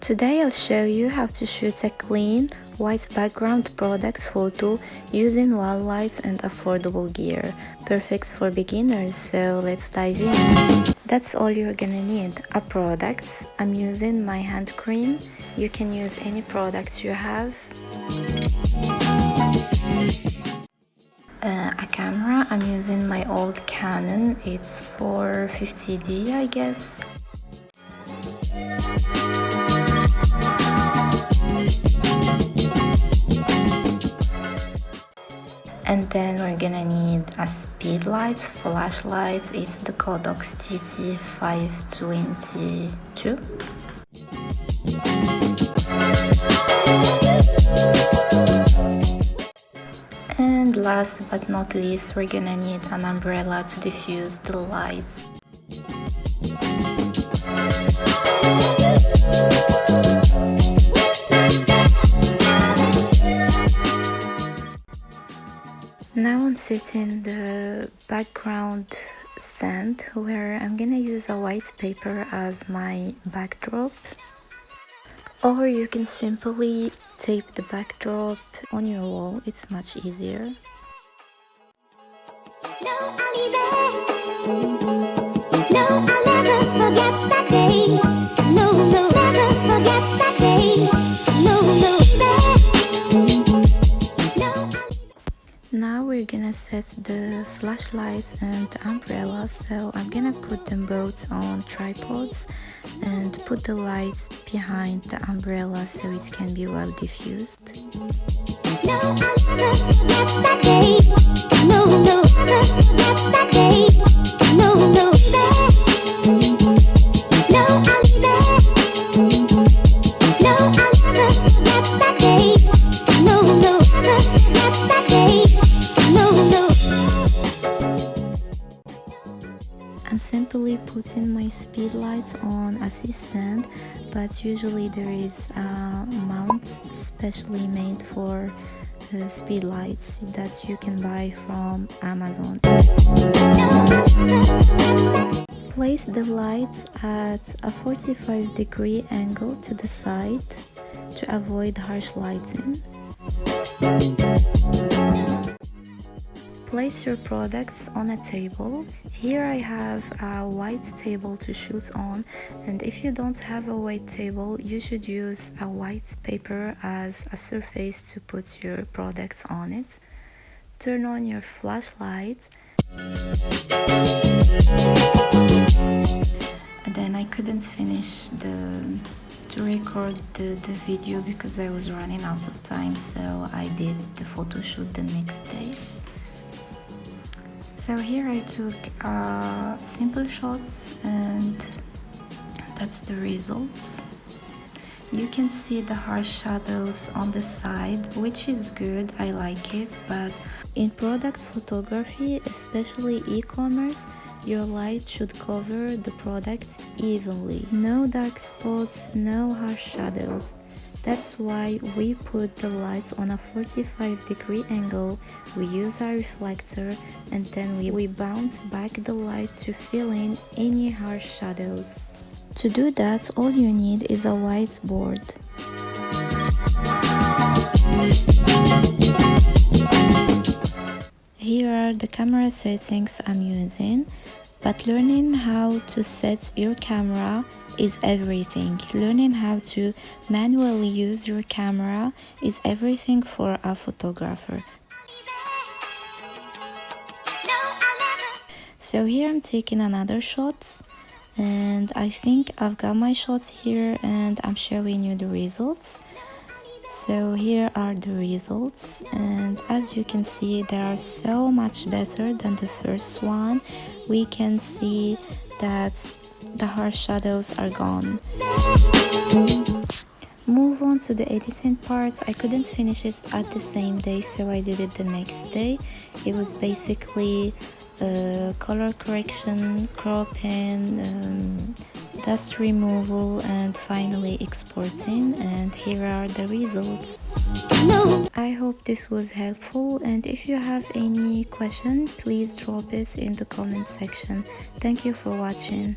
Today I'll show you how to shoot a clean, white background product photo using wall lights and affordable gear. Perfect for beginners, so let's dive in. That's all you're gonna need. A product. I'm using my hand cream. You can use any products you have. A camera. I'm using my old Canon. It's 450D, I guess. And then we're gonna need a speedlight, flashlight. It's the Kodox TT522. And last but not least, we're gonna need an umbrella to diffuse the lights. Now I'm setting the background stand where I'm gonna use a white paper as my backdrop, or you can simply tape the backdrop on your wall, it's much easier. Now we're gonna set the flashlights and the umbrella, so I'm gonna put them both on tripods and put the lights behind the umbrella so it can be well diffused. I'm simply putting my speed lights on assist stand, but usually there is a mount specially made for speed lights that you can buy from Amazon. Place the lights at a 45-degree angle to the side to avoid harsh lighting. Place your products on a table. Here I have a white table to shoot on, and if you don't have a white table, you should use a white paper as a surface to put your products on it. Turn on your flashlight. And then I couldn't finish to record the video because I was running out of time, so I did the photo shoot the next day. So here I took simple shots, and that's the results. You can see the harsh shadows on the side, which is good, I like it, but in product photography, especially e-commerce, your light should cover the product evenly. No dark spots, no harsh shadows. That's why we put the lights on a 45-degree angle, we use a reflector, and then we bounce back the light to fill in any harsh shadows. To do that, all you need is a whiteboard. Here are the camera settings I'm using, but learning how to set your camera is everything. Learning how to manually use your camera is everything for a photographer. So here I'm taking another shot, and I think I've got my shots here and I'm showing you the results. So here are the results, and as you can see, they are so much better than the first one. We can see that the harsh shadows are gone. Move on to the editing parts. I couldn't finish it at the same day, so I did it the next day. It was basically color correction, cropping, dust removal, and finally exporting, and here are the results. I hope this was helpful, and if you have any question, please drop it in the comment section. Thank you for watching.